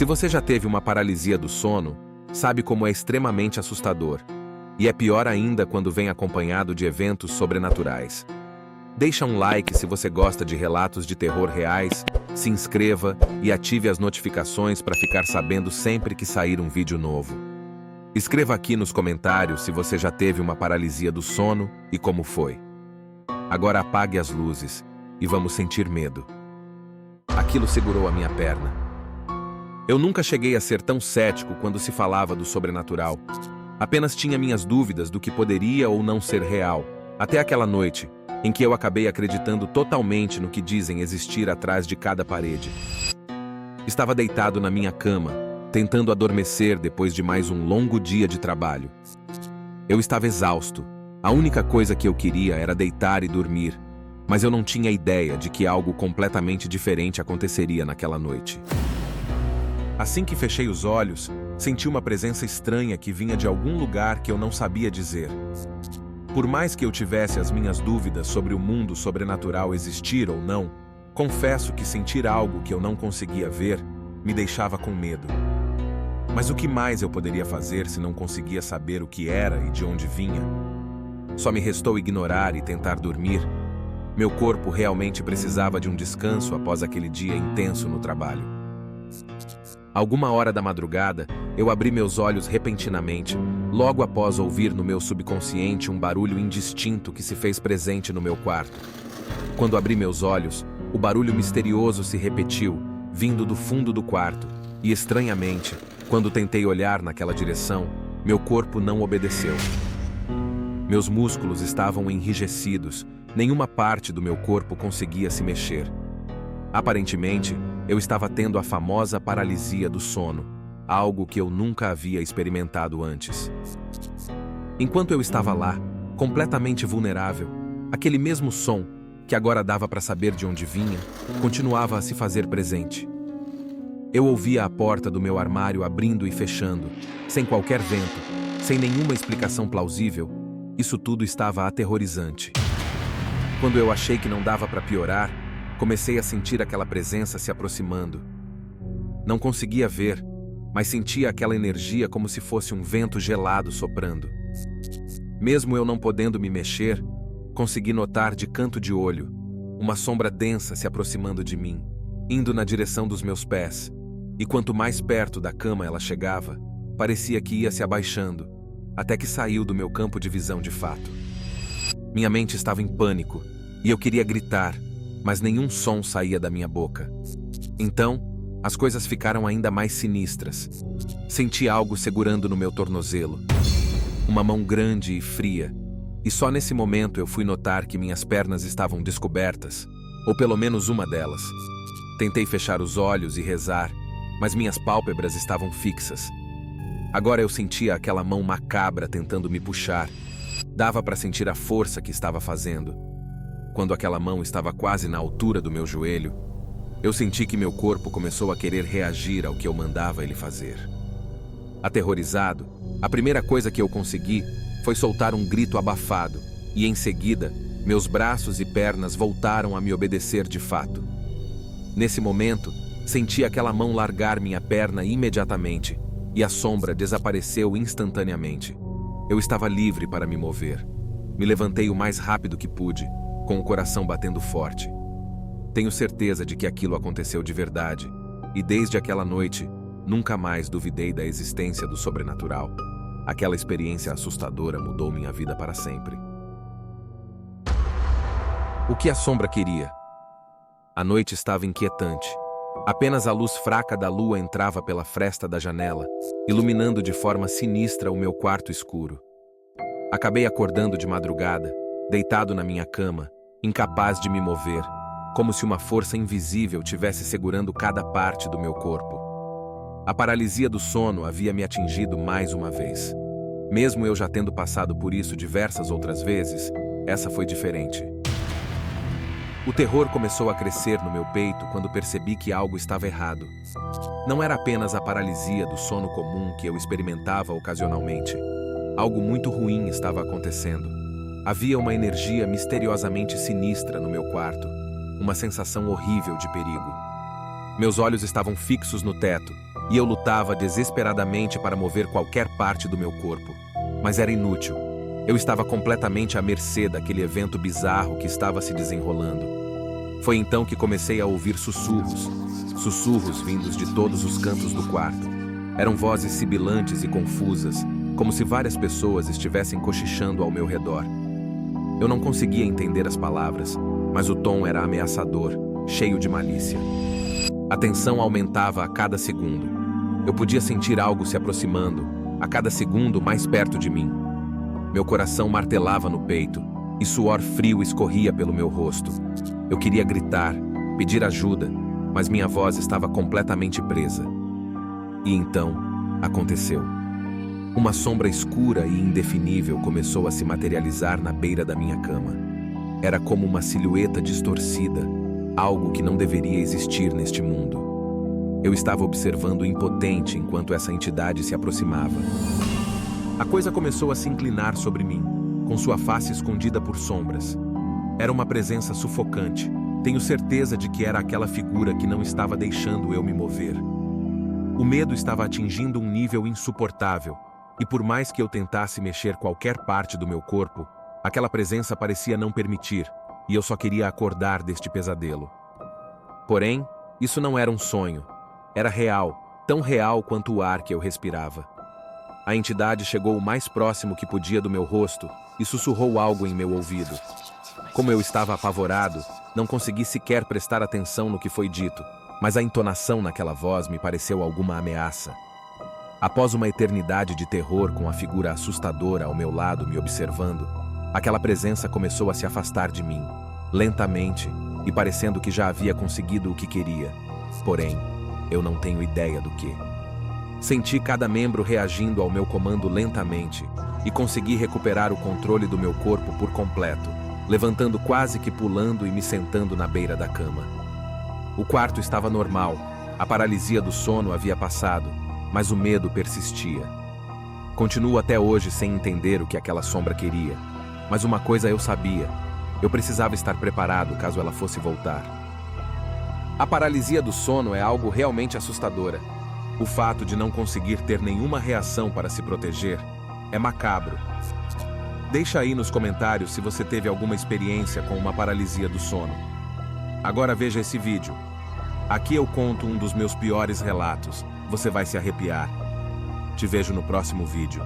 Se você já teve uma paralisia do sono, sabe como é extremamente assustador. E é pior ainda quando vem acompanhado de eventos sobrenaturais. Deixa um like se você gosta de relatos de terror reais, se inscreva e ative as notificações para ficar sabendo sempre que sair um vídeo novo. Escreva aqui nos comentários se você já teve uma paralisia do sono e como foi. Agora apague as luzes e vamos sentir medo. Aquilo segurou a minha perna. Eu nunca cheguei a ser tão cético quando se falava do sobrenatural. Apenas tinha minhas dúvidas do que poderia ou não ser real, até aquela noite, em que eu acabei acreditando totalmente no que dizem existir atrás de cada parede. Estava deitado na minha cama, tentando adormecer depois de mais um longo dia de trabalho. Eu estava exausto. A única coisa que eu queria era deitar e dormir, mas eu não tinha ideia de que algo completamente diferente aconteceria naquela noite. Assim que fechei os olhos, senti uma presença estranha que vinha de algum lugar que eu não sabia dizer. Por mais que eu tivesse as minhas dúvidas sobre o mundo sobrenatural existir ou não, confesso que sentir algo que eu não conseguia ver me deixava com medo. Mas o que mais eu poderia fazer se não conseguia saber o que era e de onde vinha? Só me restou ignorar e tentar dormir. Meu corpo realmente precisava de um descanso após aquele dia intenso no trabalho. Alguma hora da madrugada, eu abri meus olhos repentinamente, logo após ouvir no meu subconsciente um barulho indistinto que se fez presente no meu quarto. Quando abri meus olhos, o barulho misterioso se repetiu, vindo do fundo do quarto, e estranhamente, quando tentei olhar naquela direção, meu corpo não obedeceu. Meus músculos estavam enrijecidos, nenhuma parte do meu corpo conseguia se mexer. Aparentemente, eu estava tendo a famosa paralisia do sono, algo que eu nunca havia experimentado antes. Enquanto eu estava lá, completamente vulnerável, aquele mesmo som, que agora dava para saber de onde vinha, continuava a se fazer presente. Eu ouvia a porta do meu armário abrindo e fechando, sem qualquer vento, sem nenhuma explicação plausível. Isso tudo estava aterrorizante. Quando eu achei que não dava para piorar, comecei a sentir aquela presença se aproximando. Não conseguia ver, mas sentia aquela energia como se fosse um vento gelado soprando. Mesmo eu não podendo me mexer, consegui notar de canto de olho uma sombra densa se aproximando de mim, indo na direção dos meus pés, e quanto mais perto da cama ela chegava, parecia que ia se abaixando, até que saiu do meu campo de visão de fato. Minha mente estava em pânico, e eu queria gritar, mas nenhum som saía da minha boca. Então, as coisas ficaram ainda mais sinistras. Senti algo segurando no meu tornozelo. Uma mão grande e fria. E só nesse momento eu fui notar que minhas pernas estavam descobertas, ou pelo menos uma delas. Tentei fechar os olhos e rezar, mas minhas pálpebras estavam fixas. Agora eu sentia aquela mão macabra tentando me puxar. Dava para sentir a força que estava fazendo. Quando aquela mão estava quase na altura do meu joelho, eu senti que meu corpo começou a querer reagir ao que eu mandava ele fazer. Aterrorizado, a primeira coisa que eu consegui foi soltar um grito abafado, e em seguida, meus braços e pernas voltaram a me obedecer de fato. Nesse momento, senti aquela mão largar minha perna imediatamente, e a sombra desapareceu instantaneamente. Eu estava livre para me mover. Me levantei o mais rápido que pude, com o coração batendo forte. Tenho certeza de que aquilo aconteceu de verdade, e desde aquela noite, nunca mais duvidei da existência do sobrenatural. Aquela experiência assustadora mudou minha vida para sempre. O que a sombra queria? A noite estava inquietante. Apenas a luz fraca da lua entrava pela fresta da janela, iluminando de forma sinistra o meu quarto escuro. Acabei acordando de madrugada, deitado na minha cama, incapaz de me mover, como se uma força invisível tivesse segurando cada parte do meu corpo. A paralisia do sono havia me atingido mais uma vez. Mesmo eu já tendo passado por isso diversas outras vezes, essa foi diferente. O terror começou a crescer no meu peito quando percebi que algo estava errado. Não era apenas a paralisia do sono comum que eu experimentava ocasionalmente. Algo muito ruim estava acontecendo. Havia uma energia misteriosamente sinistra no meu quarto, uma sensação horrível de perigo. Meus olhos estavam fixos no teto, e eu lutava desesperadamente para mover qualquer parte do meu corpo. Mas era inútil. Eu estava completamente à mercê daquele evento bizarro que estava se desenrolando. Foi então que comecei a ouvir sussurros vindos de todos os cantos do quarto. Eram vozes sibilantes e confusas, como se várias pessoas estivessem cochichando ao meu redor. Eu não conseguia entender as palavras, mas o tom era ameaçador, cheio de malícia. A tensão aumentava a cada segundo. Eu podia sentir algo se aproximando, a cada segundo mais perto de mim. Meu coração martelava no peito, e suor frio escorria pelo meu rosto. Eu queria gritar, pedir ajuda, mas minha voz estava completamente presa. E então, aconteceu. Uma sombra escura e indefinível começou a se materializar na beira da minha cama. Era como uma silhueta distorcida, algo que não deveria existir neste mundo. Eu estava observando impotente enquanto essa entidade se aproximava. A coisa começou a se inclinar sobre mim, com sua face escondida por sombras. Era uma presença sufocante. Tenho certeza de que era aquela figura que não estava deixando eu me mover. O medo estava atingindo um nível insuportável, e por mais que eu tentasse mexer qualquer parte do meu corpo, aquela presença parecia não permitir, e eu só queria acordar deste pesadelo. Porém, isso não era um sonho. Era real, tão real quanto o ar que eu respirava. A entidade chegou o mais próximo que podia do meu rosto e sussurrou algo em meu ouvido. Como eu estava apavorado, não consegui sequer prestar atenção no que foi dito, mas a entonação naquela voz me pareceu alguma ameaça. Após uma eternidade de terror com a figura assustadora ao meu lado me observando, aquela presença começou a se afastar de mim, lentamente e parecendo que já havia conseguido o que queria. Porém, eu não tenho ideia do que. Senti cada membro reagindo ao meu comando lentamente e consegui recuperar o controle do meu corpo por completo, levantando quase que pulando e me sentando na beira da cama. O quarto estava normal, a paralisia do sono havia passado, mas o medo persistia. Continuo até hoje sem entender o que aquela sombra queria, mas uma coisa eu sabia: eu precisava estar preparado caso ela fosse voltar. A paralisia do sono é algo realmente assustadora. O fato de não conseguir ter nenhuma reação para se proteger é macabro. Deixa aí nos comentários se você teve alguma experiência com uma paralisia do sono. Agora veja esse vídeo. Aqui eu conto um dos meus piores relatos. Você vai se arrepiar. Te vejo no próximo vídeo.